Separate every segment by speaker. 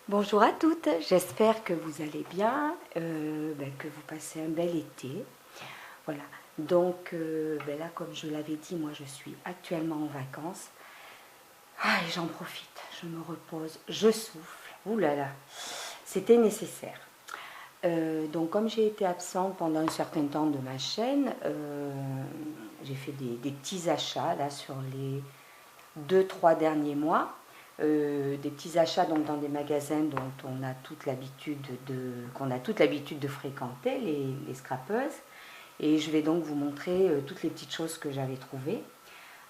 Speaker 1: Bonjour à toutes, j'espère que vous allez bien, que vous passez un bel été. Voilà, donc là comme je l'avais dit, moi je suis actuellement en vacances. Ah, et j'en profite, je me repose, je souffle. Ouh là là, c'était nécessaire. Donc comme j'ai été absente pendant un certain temps de ma chaîne, j'ai fait des petits achats là sur les 2-3 derniers mois. Des petits achats donc dans des magasins dont on a toute l'habitude de fréquenter, les scrapeuses. Et je vais donc vous montrer toutes les petites choses que j'avais trouvées.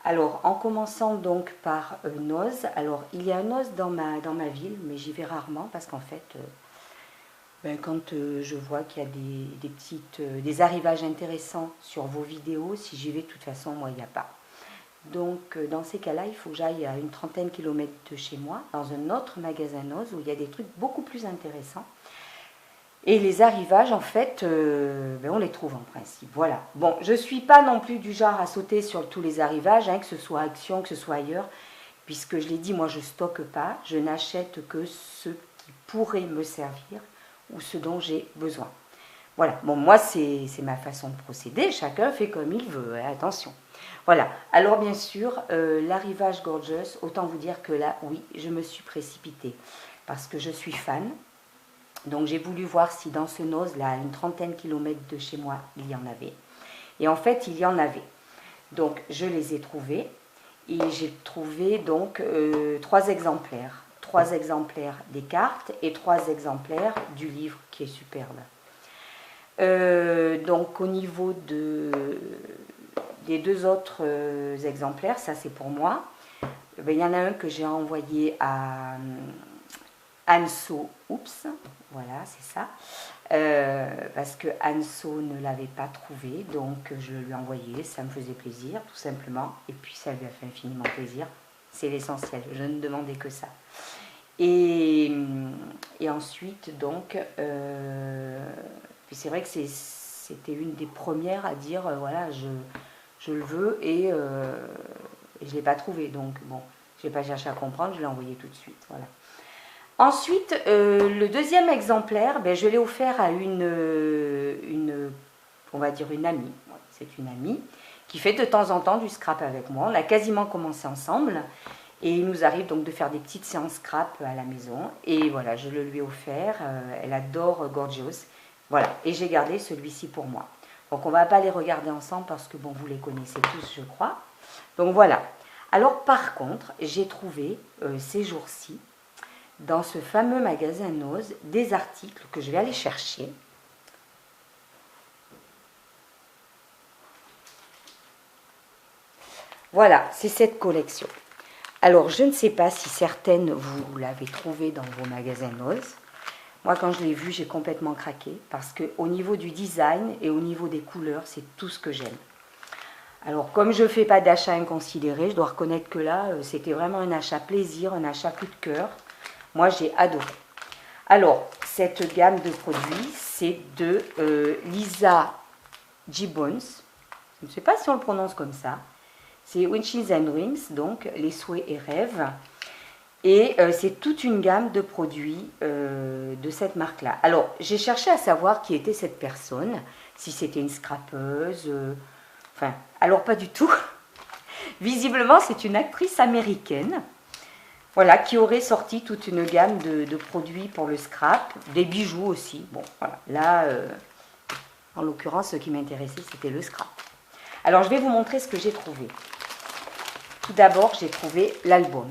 Speaker 1: Alors, en commençant donc par Noz. Alors, il y a un Noz dans ma ville, mais j'y vais rarement parce qu'en fait, quand je vois qu'il y a des arrivages intéressants sur vos vidéos, si j'y vais, de toute façon, moi, il n'y a pas. Donc, dans ces cas-là, il faut que j'aille à une trentaine de kilomètres de chez moi, dans un autre magasin Noz, où il y a des trucs beaucoup plus intéressants. Et les arrivages, en fait, on les trouve en principe. Voilà. Bon, je ne suis pas non plus du genre à sauter sur tous les arrivages, que ce soit Action, que ce soit ailleurs, puisque je l'ai dit, moi, je ne stocke pas. Je n'achète que ce qui pourrait me servir ou ce dont j'ai besoin. Voilà. Bon, moi, c'est ma façon de procéder. Chacun fait comme il veut. Hein, attention. Voilà, alors bien sûr, l'arrivage Gorgeous, autant vous dire que là, oui, je me suis précipitée parce que je suis fan. Donc j'ai voulu voir si dans ce Noz, là, à une trentaine de kilomètres de chez moi, il y en avait. Et en fait, il y en avait. Donc je les ai trouvés et j'ai trouvé donc 3 exemplaires. 3 exemplaires des cartes et 3 exemplaires du livre qui est superbe. Donc au niveau des 2 autres exemplaires, ça c'est pour moi. Il y en a un que j'ai envoyé à Anso, oups, voilà, c'est ça. Parce que Anso ne l'avait pas trouvé, donc je lui ai envoyé, ça me faisait plaisir, tout simplement. Et puis ça lui a fait infiniment plaisir, c'est l'essentiel, je ne demandais que ça. Et ensuite, donc, c'est vrai que c'était une des premières à dire, voilà, je le veux et je ne l'ai pas trouvé. Donc, bon, je n'ai pas cherché à comprendre, je l'ai envoyé tout de suite. Voilà. Ensuite, le deuxième exemplaire, je l'ai offert à on va dire une amie. C'est une amie qui fait de temps en temps du scrap avec moi. On a quasiment commencé ensemble. Et il nous arrive donc de faire des petites séances scrap à la maison. Et voilà, je le lui ai offert. Elle adore Gorgeous. Voilà, et j'ai gardé celui-ci pour moi. Donc on ne va pas les regarder ensemble parce que bon, vous les connaissez tous, je crois. Donc voilà. Alors par contre, j'ai trouvé ces jours-ci, dans ce fameux magasin Noz, des articles que je vais aller chercher. Voilà, c'est cette collection. Alors, je ne sais pas si certaines, vous l'avez trouvé dans vos magasins Noz. Moi, quand je l'ai vu, j'ai complètement craqué parce qu'au niveau du design et au niveau des couleurs, c'est tout ce que j'aime. Alors, comme je ne fais pas d'achat inconsidéré, je dois reconnaître que là, c'était vraiment un achat plaisir, un achat coup de cœur. Moi, j'ai adoré. Alors, cette gamme de produits, c'est de Lisa Gibbons. Je ne sais pas si on le prononce comme ça. C'est Wishes and Dreams, donc les souhaits et rêves. Et c'est toute une gamme de produits de cette marque-là. Alors, j'ai cherché à savoir qui était cette personne, si c'était une scrapeuse. Enfin, alors pas du tout. Visiblement, c'est une actrice américaine, voilà, qui aurait sorti toute une gamme de produits pour le scrap, des bijoux aussi. Bon, voilà. Là, en l'occurrence, ce qui m'intéressait, c'était le scrap. Alors, je vais vous montrer ce que j'ai trouvé. Tout d'abord, j'ai trouvé l'album.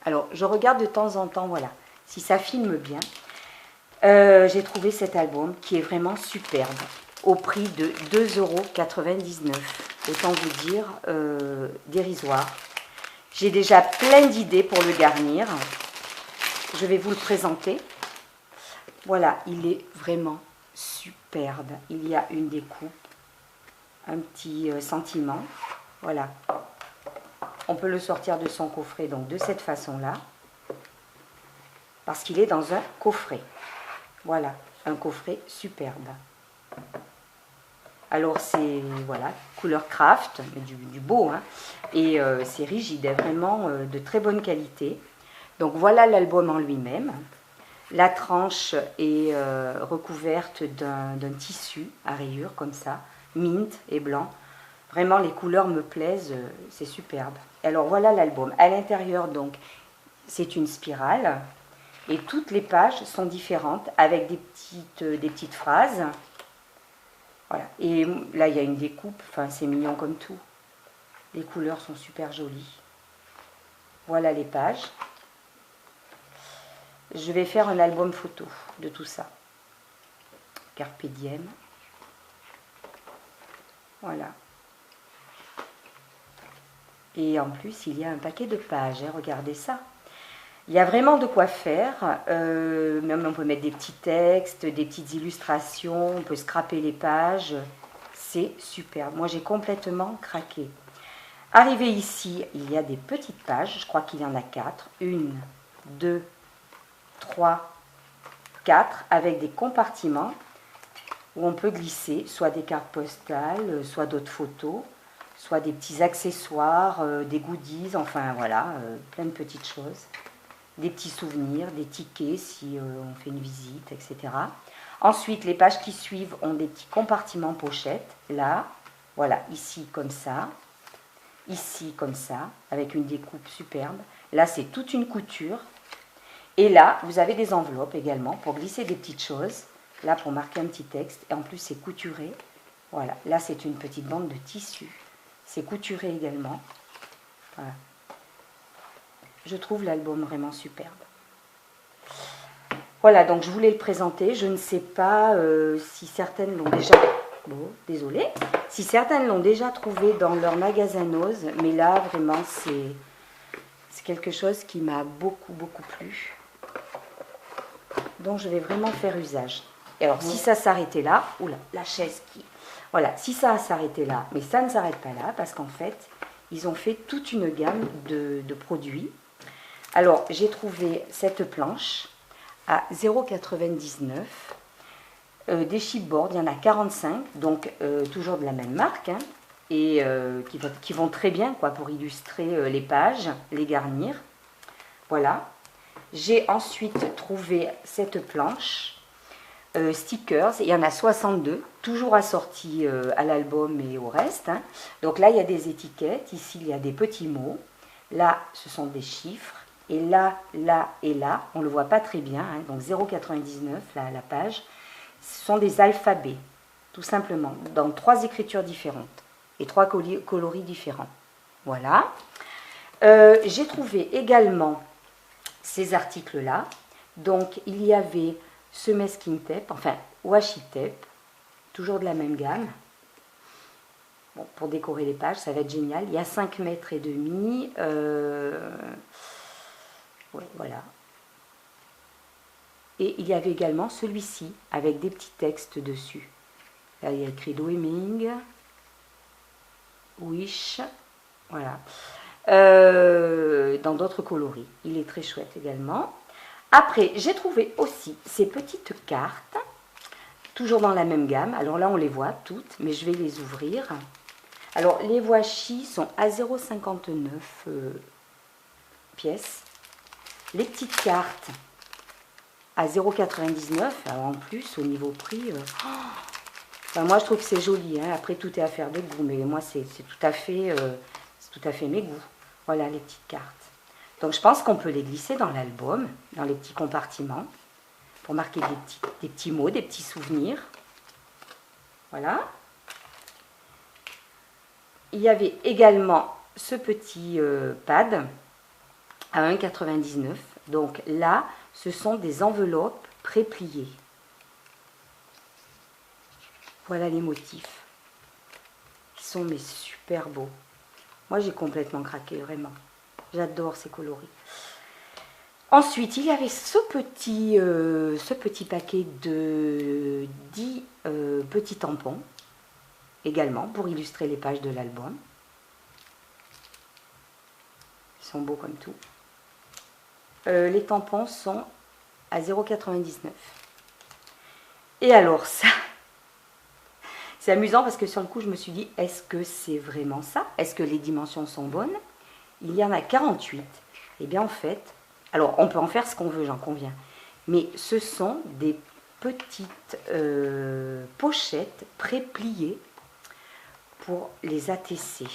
Speaker 1: Alors, je regarde de temps en temps, voilà, si ça filme bien. J'ai trouvé cet album qui est vraiment superbe, au prix de 2,99 €. Autant vous dire, dérisoire. J'ai déjà plein d'idées pour le garnir. Je vais vous le présenter. Voilà, il est vraiment superbe. Il y a une découpe, un petit sentiment. Voilà. On peut le sortir de son coffret, donc de cette façon-là, parce qu'il est dans un coffret. Voilà, un coffret superbe. Alors c'est, voilà, couleur craft, du beau, hein, et c'est rigide, vraiment de très bonne qualité. Donc voilà l'album en lui-même. La tranche est recouverte d'un tissu à rayures comme ça, mint et blanc. Vraiment, les couleurs me plaisent, c'est superbe. Alors voilà l'album. À l'intérieur, donc, c'est une spirale et toutes les pages sont différentes avec des petites phrases. Voilà. Et là, il y a une découpe. Enfin, c'est mignon comme tout. Les couleurs sont super jolies. Voilà les pages. Je vais faire un album photo de tout ça. Carpe diem. Voilà. Et en plus, il y a un paquet de pages. Hein, regardez ça. Il y a vraiment de quoi faire. Même on peut mettre des petits textes, des petites illustrations. On peut scraper les pages. C'est super. Moi, j'ai complètement craqué. Arrivé ici, il y a des petites pages. Je crois qu'il y en a 4. 1, 2, 3, 4, avec des compartiments où on peut glisser soit des cartes postales, soit d'autres photos, soit des petits accessoires, des goodies, enfin voilà, plein de petites choses. Des petits souvenirs, des tickets si on fait une visite, etc. Ensuite, les pages qui suivent ont des petits compartiments pochettes. Là, voilà, ici comme ça, ici comme ça, avec une découpe superbe. Là, c'est toute une couture. Et là, vous avez des enveloppes également pour glisser des petites choses. Là, pour marquer un petit texte. Et en plus, c'est couturé. Voilà, là, c'est une petite bande de tissu. C'est couturé également. Voilà. Je trouve l'album vraiment superbe. Voilà, donc je voulais le présenter. Je ne sais pas si certaines l'ont déjà... Bon, désolée. Si certaines l'ont déjà trouvé dans leur magasin Nose. Mais là, vraiment, c'est quelque chose qui m'a beaucoup plu. Donc je vais vraiment faire usage. Et alors si ça s'arrêtait là, oula, la chaise qui... Voilà, si ça s'arrêtait là, mais ça ne s'arrête pas là, parce qu'en fait, ils ont fait toute une gamme de produits. Alors, j'ai trouvé cette planche à 0,99 €. Des chipboards, il y en a 45, donc toujours de la même marque, hein, et qui vont très bien quoi, pour illustrer les pages, les garnir. Voilà. J'ai ensuite trouvé cette planche, stickers, il y en a 62, toujours assortis à l'album et au reste. Hein. Donc là, il y a des étiquettes, ici, il y a des petits mots. Là, ce sont des chiffres. Et là, là et là, on ne le voit pas très bien, hein, donc 0,99 la page, ce sont des alphabets, tout simplement, dans 3 écritures différentes et 3 coloris différents. Voilà. J'ai trouvé également ces articles-là. Donc, il y avait ce masking tape, enfin, washi tape, toujours de la même gamme. Bon, pour décorer les pages, ça va être génial. Il y a 5 mètres et demi. Ouais, voilà. Et il y avait également celui-ci, avec des petits textes dessus. Là, il y a écrit Dreaming, Wish, voilà. Dans d'autres coloris. Il est très chouette également. Après, j'ai trouvé aussi ces petites cartes, toujours dans la même gamme. Alors là, on les voit toutes, mais je vais les ouvrir. Alors, les washi sont à 0,59 pièces. Les petites cartes à 0,99. Alors en plus, au niveau prix, enfin, moi je trouve que c'est joli. Hein. Après, tout est affaire de goût, mais moi c'est tout à fait mes goûts. Voilà les petites cartes. Donc je pense qu'on peut les glisser dans l'album, dans les petits compartiments, pour marquer des petits mots, des petits souvenirs. Voilà. Il y avait également ce petit pad à 1,99 €. Donc là, ce sont des enveloppes pré-pliées. Voilà les motifs. Ils sont mais super beaux. Moi, j'ai complètement craqué, vraiment. J'adore ces coloris. Ensuite, il y avait ce petit paquet de 10 petits tampons, également, pour illustrer les pages de l'album. Ils sont beaux comme tout. Les tampons sont à 0,99 €. Et alors ça, c'est amusant parce que sur le coup, je me suis dit, est-ce que c'est vraiment ça? Est-ce que les dimensions sont bonnes? Il y en a 48. Eh bien, en fait, alors on peut en faire ce qu'on veut, j'en conviens. mais ce sont des petites pochettes pré-pliées pour les ATC.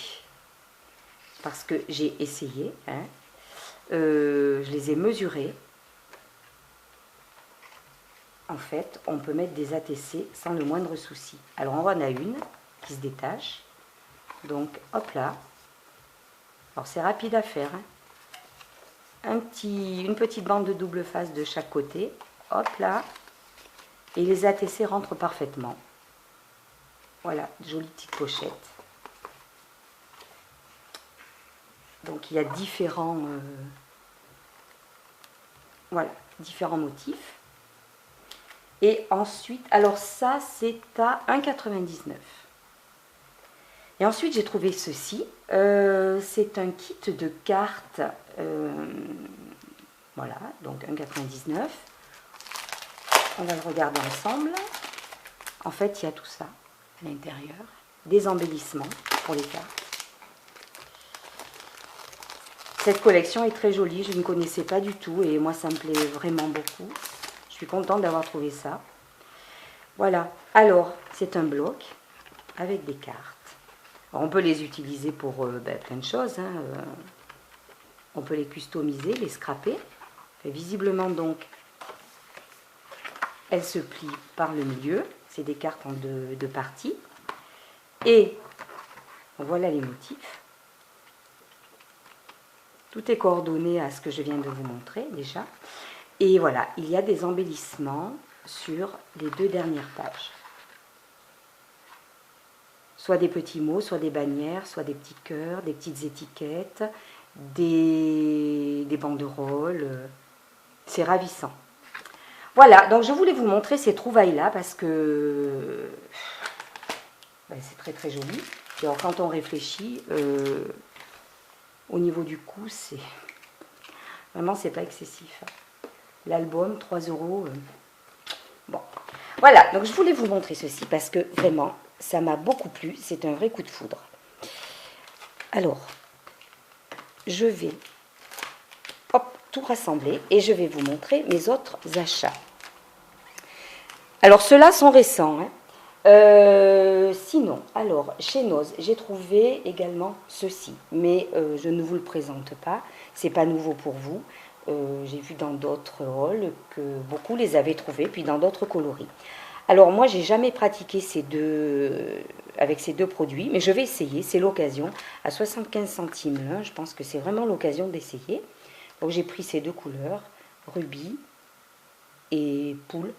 Speaker 1: Parce que j'ai essayé, hein, je les ai mesurées. En fait, on peut mettre des ATC sans le moindre souci. Alors, on en a une qui se détache. Donc, hop là. Alors, c'est rapide à faire. Hein. Une petite bande de double face de chaque côté. Hop là. Et les ATC rentrent parfaitement. Voilà, jolie petite pochette. Donc, il y a différents, voilà, différents motifs. Et ensuite, alors ça, c'est à 1,99 €. Et ensuite, j'ai trouvé ceci. C'est un kit de cartes. Voilà, donc 1,99 €. On va le regarder ensemble. En fait, il y a tout ça à l'intérieur. Des embellissements pour les cartes. Cette collection est très jolie. Je ne connaissais pas du tout. Et moi, ça me plaît vraiment beaucoup. Je suis contente d'avoir trouvé ça. Voilà. Alors, c'est un bloc avec des cartes. Alors, on peut les utiliser pour plein de choses. Hein. On peut les customiser, les scraper. Et visiblement, donc, elles se plient par le milieu. C'est des cartes en deux parties. Et voilà les motifs. Tout est coordonné à ce que je viens de vous montrer déjà. Et voilà, il y a des embellissements sur les 2 dernières pages. Soit des petits mots, soit des bannières, soit des petits cœurs, des petites étiquettes, des banderoles. C'est ravissant. Voilà, donc je voulais vous montrer ces trouvailles-là parce que c'est très très joli. Et alors quand on réfléchit, au niveau du coût, c'est vraiment, c'est pas excessif. L'album, 3 €. Bon, voilà, donc je voulais vous montrer ceci parce que vraiment, ça m'a beaucoup plu. C'est un vrai coup de foudre. Alors, je vais tout rassembler et je vais vous montrer mes autres achats. Alors, ceux-là sont récents. Hein. Sinon, alors, chez Noz, j'ai trouvé également ceci, mais je ne vous le présente pas. C'est pas nouveau pour vous. J'ai vu dans d'autres hauls que beaucoup les avaient trouvés, puis dans d'autres coloris. Alors moi, j'ai jamais pratiqué avec ces deux produits, mais je vais essayer, c'est l'occasion. À 75 centimes l'un, je pense que c'est vraiment l'occasion d'essayer. Donc j'ai pris ces deux couleurs, rubis et poule.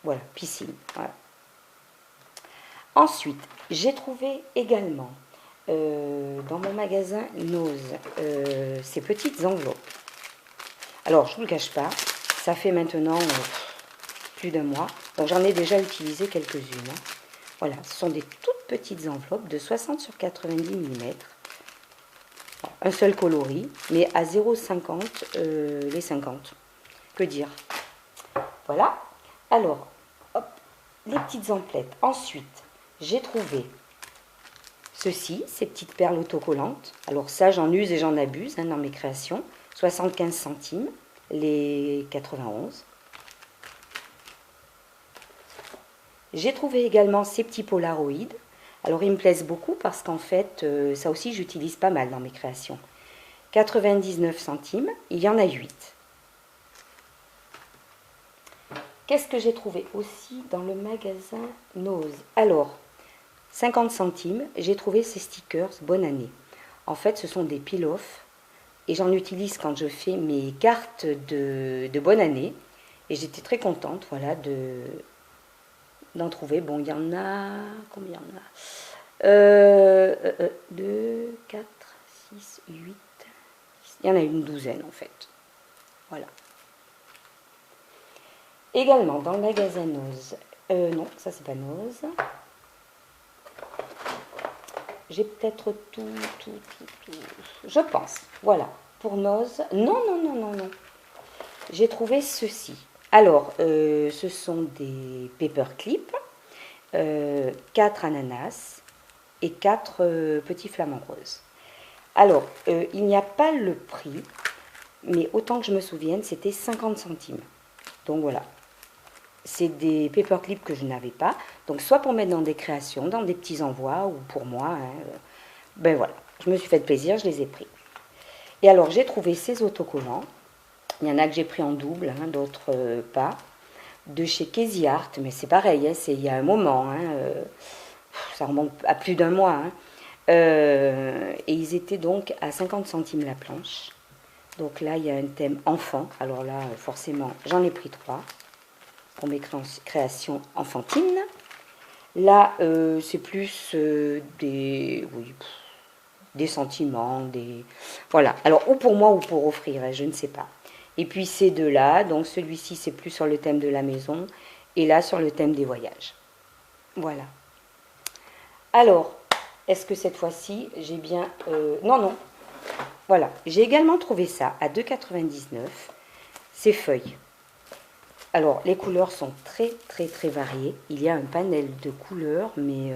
Speaker 1: Voilà, piscine. Voilà. Ensuite, j'ai trouvé également dans mon magasin Noz ces petites enveloppes. Alors, je ne vous le cache pas, ça fait maintenant plus d'1 mois. Donc, j'en ai déjà utilisé quelques-unes. Hein. Voilà, ce sont des toutes petites enveloppes de 60 sur 90 mm. Un seul coloris, mais à 0,50 les 50. Que dire? Voilà. Alors, hop, les petites emplettes. Ensuite, j'ai trouvé ceci, ces petites perles autocollantes. Alors ça, j'en use et j'en abuse dans mes créations. 75 centimes, les 91. J'ai trouvé également ces petits polaroïdes. Alors, ils me plaisent beaucoup parce qu'en fait, ça aussi, j'utilise pas mal dans mes créations. 99 centimes, il y en a 8. Qu'est-ce que j'ai trouvé aussi dans le magasin Noz? Alors, 50 centimes, j'ai trouvé ces stickers Bonne Année. En fait, ce sont des peel-off et j'en utilise quand je fais mes cartes de Bonne Année. Et j'étais très contente, voilà, d'en trouver. Bon, il y en a... Combien il y en a 2, 4, 6, 8... Il y en a une douzaine, en fait. Voilà. Également, dans le magasin Noz... non, ça, c'est pas Noz. J'ai peut-être tout. Je pense. Voilà. Pour Noz... Non. J'ai trouvé ceci. Alors, ce sont des paperclips. 4 ananas et 4 petits flamants roses. Alors, il n'y a pas le prix, mais autant que je me souvienne, c'était 50 centimes. Donc voilà. C'est des paperclips que je n'avais pas. Donc soit pour mettre dans des créations, dans des petits envois, ou pour moi. Hein. Ben voilà, je me suis fait plaisir, je les ai pris. Et alors j'ai trouvé ces autocollants. Il y en a que j'ai pris en double, hein, d'autres pas. De chez Casey Art, mais c'est pareil, hein, c'est il y a un moment. Hein, ça remonte à plus d'un mois. Hein. Et ils étaient donc à 50 centimes la planche. Donc là, il y a un thème enfant. Alors là, forcément, j'en ai pris 3 pour mes créations enfantines. Là, c'est plus des sentiments, voilà. Alors, ou pour moi ou pour offrir, hein, je ne sais pas. Et puis ces deux-là, donc celui-ci, c'est plus sur le thème de la maison, et là, sur le thème des voyages. Voilà. Alors, est-ce que cette fois-ci, j'ai bien... non. Voilà. J'ai également trouvé ça à 2,99 €. Ces feuilles. Alors, les couleurs sont très, très, très variées. Il y a un panel de couleurs, mais...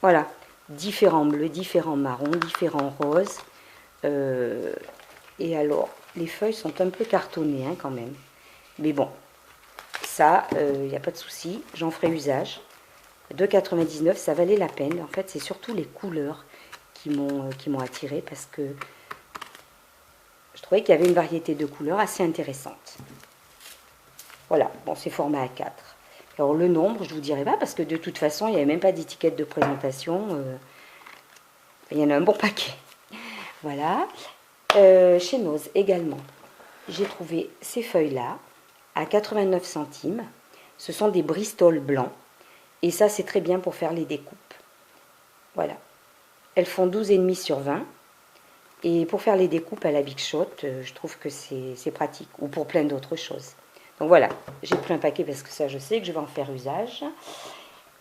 Speaker 1: voilà. Différents bleus, différents marrons, différents roses. Et alors, les feuilles sont un peu cartonnées, hein, quand même. Mais bon, ça, il n'y a pas de souci. J'en ferai usage. 2,99 €, ça valait la peine. En fait, c'est surtout les couleurs qui m'ont attirée parce que je trouvais qu'il y avait une variété de couleurs assez intéressante. Voilà, bon, c'est format A4. Alors, le nombre, je ne vous dirai pas parce que de toute façon, il n'y avait même pas d'étiquette de présentation. Il y en a un bon paquet. Voilà. Chez Nose également, j'ai trouvé ces feuilles-là à 89 centimes. Ce sont des Bristol blancs. Et ça, c'est très bien pour faire les découpes. Voilà. Elles font 12,5 sur 20. Et pour faire les découpes à la Big Shot, je trouve que c'est pratique. Ou pour plein d'autres choses. Donc voilà, j'ai pris un paquet parce que ça, je sais que je vais en faire usage.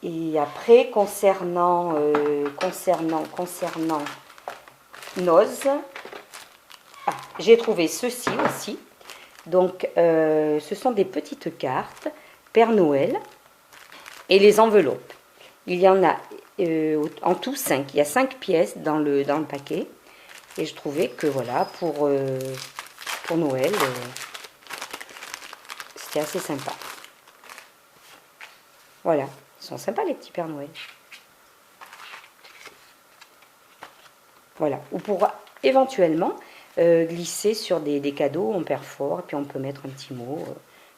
Speaker 1: Et après, concernant Nose, j'ai trouvé ceci aussi. Donc, ce sont des petites cartes Père Noël et les enveloppes. Il y en a en tout 5. Il y a 5 pièces dans le paquet. Et je trouvais que voilà, pour Noël, c'était assez sympa. Voilà, ils sont sympas les petits Père Noël. Voilà, ou pour éventuellement glisser sur des cadeaux en perfort, et puis on peut mettre un petit mot.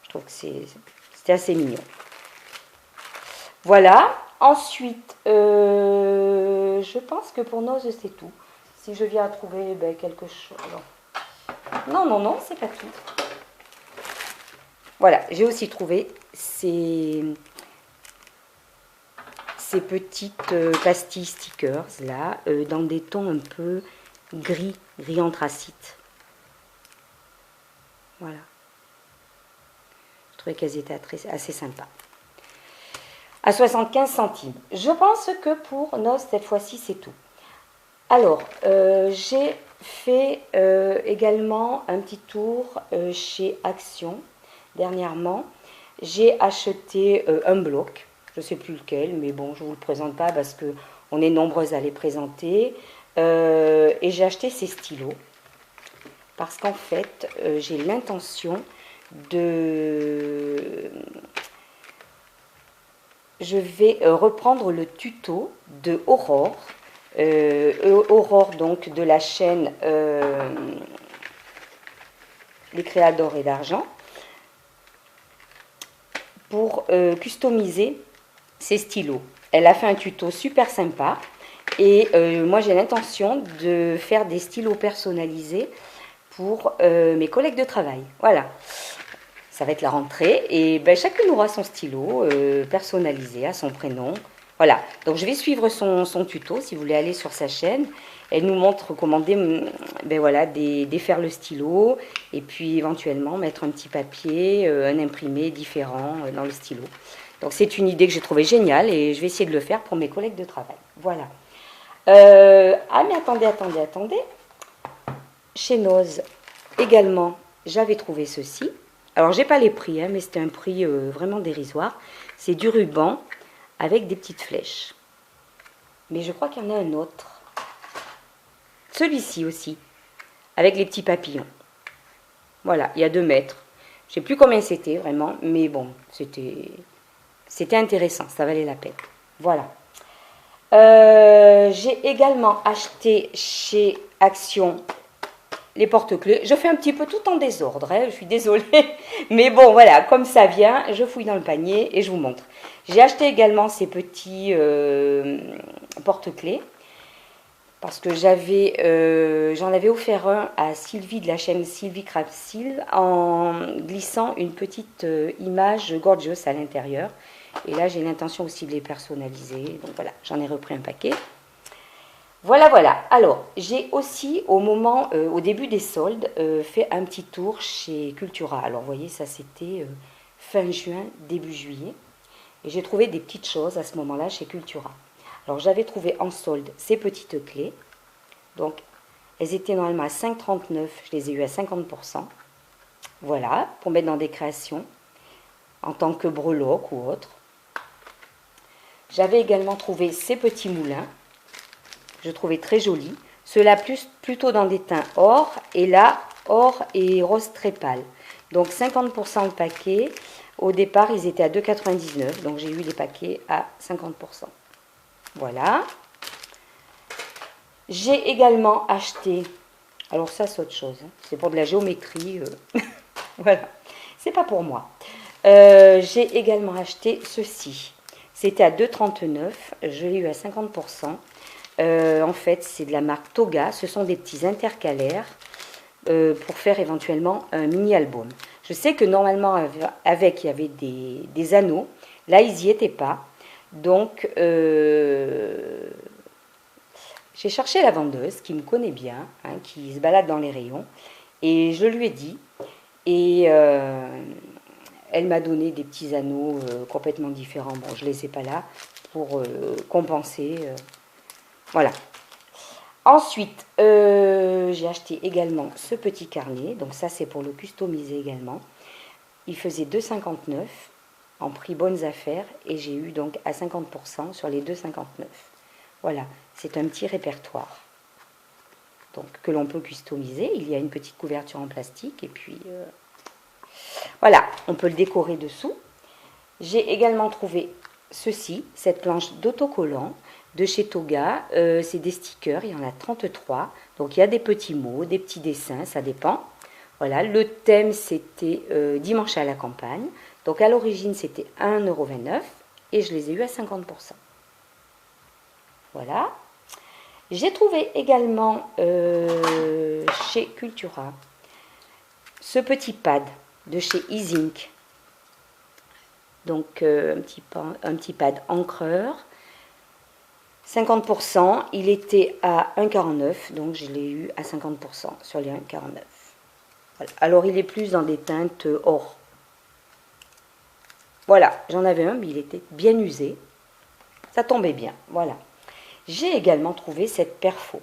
Speaker 1: Je trouve que c'était assez mignon. Voilà, ensuite, je pense que pour Nose, c'est tout. Si je viens à trouver quelque chose... Non, c'est pas tout. Voilà, j'ai aussi trouvé ces petites pastilles stickers là, dans des tons un peu gris anthracite. Voilà. Je trouvais qu'elles étaient assez sympas. À 75 centimes. Je pense que pour Nose, cette fois-ci, c'est tout. Alors, j'ai fait également un petit tour chez Action dernièrement. J'ai acheté un bloc, je ne sais plus lequel, mais bon, je ne vous le présente pas parce qu'on est nombreuses à les présenter. Et j'ai acheté ces stylos parce qu'en fait, j'ai l'intention de... Je vais reprendre le tuto de Aurore. Aurore, donc, de la chaîne Les Créas d'or et d'argent, pour customiser ses stylos. Elle a fait un tuto super sympa et moi j'ai l'intention de faire des stylos personnalisés pour mes collègues de travail. Voilà, ça va être la rentrée et chacune aura son stylo personnalisé à son prénom. Voilà, donc je vais suivre son tuto si vous voulez aller sur sa chaîne. Elle nous montre comment défaire le stylo et puis éventuellement mettre un petit papier, un imprimé différent dans le stylo. Donc c'est une idée que j'ai trouvée géniale et je vais essayer de le faire pour mes collègues de travail. Voilà. Ah mais attendez. Chez Nose également, j'avais trouvé ceci. Alors j'ai pas les prix, hein, mais c'était un prix vraiment dérisoire. C'est du ruban avec des petites flèches. Mais je crois qu'il y en a un autre. Celui-ci aussi, avec les petits papillons. Voilà, il y a 2 mètres. Je sais plus combien c'était vraiment, mais bon, c'était intéressant, ça valait la peine. Voilà. J'ai également acheté chez Action les porte-clés. Je fais un petit peu tout en désordre, hein, je suis désolée. Mais bon, voilà, comme ça vient, je fouille dans le panier et je vous montre. J'ai acheté également ces petits porte-clés. Parce que j'en avais offert un à Sylvie de la chaîne Sylvie Crapsil en glissant une petite image gorgeous à l'intérieur. Et là, j'ai l'intention aussi de les personnaliser. Donc voilà, j'en ai repris un paquet. Voilà, voilà. Alors, j'ai aussi, au début des soldes, fait un petit tour chez Cultura. Alors, vous voyez, ça c'était fin juin, début juillet. Et j'ai trouvé des petites choses à ce moment-là chez Cultura. Alors, j'avais trouvé en solde ces petites clés. Donc, elles étaient normalement à 5,39. Je les ai eues à 50%. Voilà, pour mettre dans des créations, en tant que breloque ou autre. J'avais également trouvé ces petits moulins. Je trouvais très jolis. Ceux-là plutôt dans des teints or. Et là, or et rose très pâle. Donc, 50% le paquet. Au départ, ils étaient à 2,99. Donc, j'ai eu les paquets à 50%. Voilà. J'ai également acheté, alors ça c'est autre chose, hein, c'est pour de la géométrie, voilà, c'est pas pour moi. J'ai également acheté ceci, c'était à 2,39, je l'ai eu à 50%. En fait, c'est de la marque Toga, ce sont des petits intercalaires pour faire éventuellement un mini-album. Je sais que normalement, avec, il y avait des anneaux, là ils n'y étaient pas, donc j'ai cherché la vendeuse qui me connaît bien, hein, qui se balade dans les rayons, et je lui ai dit, et elle m'a donné des petits anneaux complètement différents. Bon, je ne les ai pas là pour compenser. Voilà. Ensuite, j'ai acheté également ce petit carnet, donc ça c'est pour le customiser également. Il faisait 2,59 en prix bonnes affaires, et j'ai eu donc à 50% sur les 2,59. Voilà, c'est un petit répertoire donc, que l'on peut customiser. Il y a une petite couverture en plastique et puis voilà, on peut le décorer dessous. J'ai également trouvé ceci, cette planche d'autocollant de chez Toga. C'est des stickers, il y en a 33. Donc il y a des petits mots, des petits dessins, ça dépend. Voilà, le thème c'était dimanche à la campagne. Donc à l'origine c'était 1,29 € et je les ai eu à 50%. Voilà. J'ai trouvé également chez Cultura ce petit pad de chez Easink. Donc un petit pad encreur. 50%, il était à 1,49, donc je l'ai eu à 50% sur les 1,49. Voilà. Alors il est plus dans des teintes or. Voilà, j'en avais un, mais il était bien usé. Ça tombait bien, voilà. J'ai également trouvé cette perfo.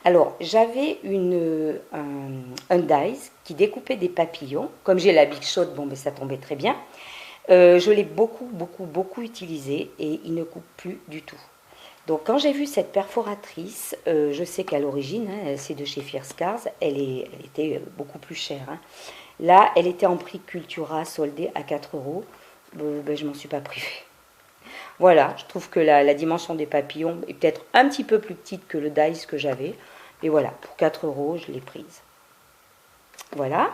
Speaker 1: Alors, j'avais un dies qui découpait des papillons. Comme j'ai la Big Shot, bon, mais ça tombait très bien. Je l'ai beaucoup utilisé et il ne coupe plus du tout. Donc, quand j'ai vu cette perforatrice, je sais qu'à l'origine, hein, c'est de chez Firscars, elle était beaucoup plus chère. Hein. Là, elle était en prix Cultura, soldée à 4 €. Ben, je m'en suis pas privée. Voilà, je trouve que la dimension des papillons est peut-être un petit peu plus petite que le dies que j'avais. Et voilà, pour 4 €, je l'ai prise. Voilà.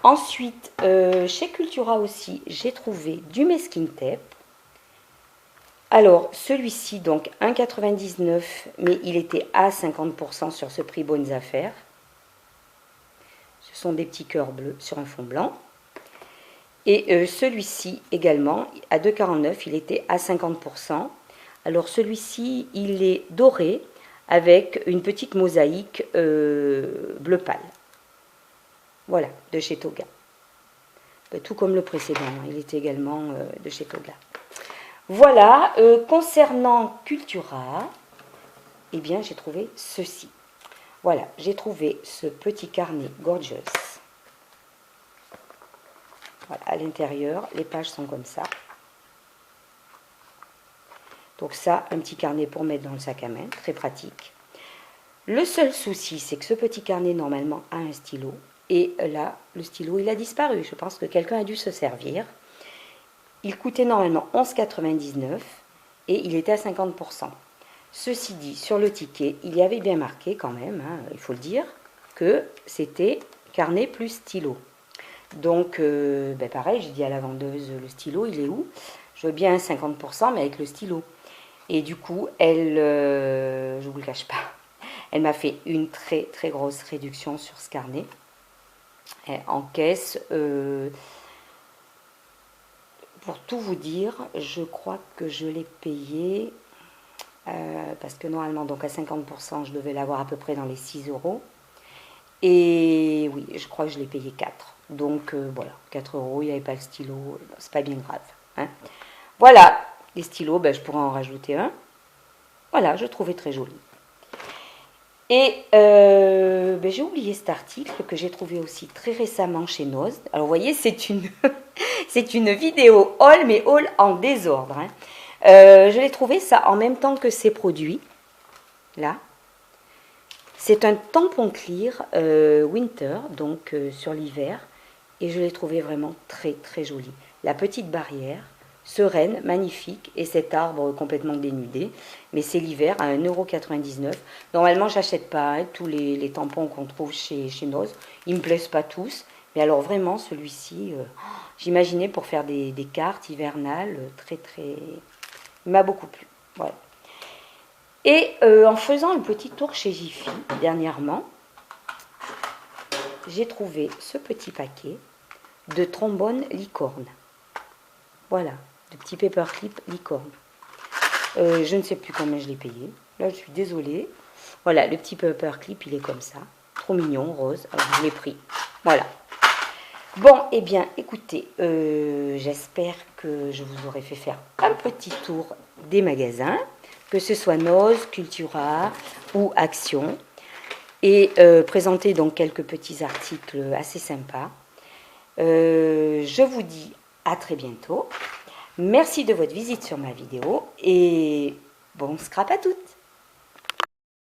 Speaker 1: Ensuite, chez Cultura aussi, j'ai trouvé du masking tape. Alors, celui-ci, donc 1,99 €, mais il était à 50% sur ce prix bonnes affaires. Ce sont des petits cœurs bleus sur un fond blanc. Et celui-ci également, à 2,49 €, il était à 50%. Alors celui-ci, il est doré avec une petite mosaïque bleu pâle. Voilà, de chez Toga. Tout comme le précédent, il était également de chez Toga. Voilà, concernant Cultura, eh bien j'ai trouvé ceci. Voilà, j'ai trouvé ce petit carnet Gorgeous. Voilà, à l'intérieur, les pages sont comme ça. Donc ça, un petit carnet pour mettre dans le sac à main, très pratique. Le seul souci, c'est que ce petit carnet, normalement, a un stylo. Et là, le stylo, il a disparu. Je pense que quelqu'un a dû se servir. Il coûtait normalement 11,99 et il était à 50%. Ceci dit, sur le ticket, il y avait bien marqué quand même, hein, il faut le dire, que c'était carnet plus stylo. Donc, pareil, j'ai dit à la vendeuse, le stylo, il est où? Je veux bien 50%, mais avec le stylo. Et du coup, elle, je ne vous le cache pas, elle m'a fait une très très grosse réduction sur ce carnet. En caisse, pour tout vous dire, je crois que je l'ai payé, parce que normalement, donc à 50%, je devais l'avoir à peu près dans les 6 euros. Et oui, je crois que je l'ai payé 4. Donc voilà, 4 euros, il n'y avait pas le stylo, c'est pas bien grave. Hein. Voilà, les stylos, je pourrais en rajouter un. Voilà, je trouvais très joli. Et j'ai oublié cet article que j'ai trouvé aussi très récemment chez Noz. Alors vous voyez, c'est une, c'est une vidéo haul, mais haul en désordre. Hein. Je l'ai trouvé ça en même temps que ces produits. Là. C'est un tampon clear winter, donc sur l'hiver. Et je l'ai trouvé vraiment très très joli. La petite barrière, sereine, magnifique, et cet arbre complètement dénudé. Mais c'est l'hiver à 1,99 €. Normalement, j'achète pas tous les tampons qu'on trouve chez Noz. Ils me plaisent pas tous. Mais alors vraiment, celui-ci, j'imaginais pour faire des cartes hivernales, très très... Il m'a beaucoup plu. Voilà. Et en faisant un petit tour chez Jiffy, dernièrement, j'ai trouvé ce petit paquet de trombones licorne. Voilà, de petits paperclip licorne. Je ne sais plus combien je l'ai payé. Là, je suis désolée. Voilà, le petit paperclip, il est comme ça. Trop mignon, rose. Alors, je l'ai pris. Voilà. Bon, eh bien, écoutez, j'espère que je vous aurai fait faire un petit tour des magasins, que ce soit Noz, Cultura ou Action, et présenter donc quelques petits articles assez sympas. Je vous dis à très bientôt. Merci de votre visite sur ma vidéo et bon scrap à toutes!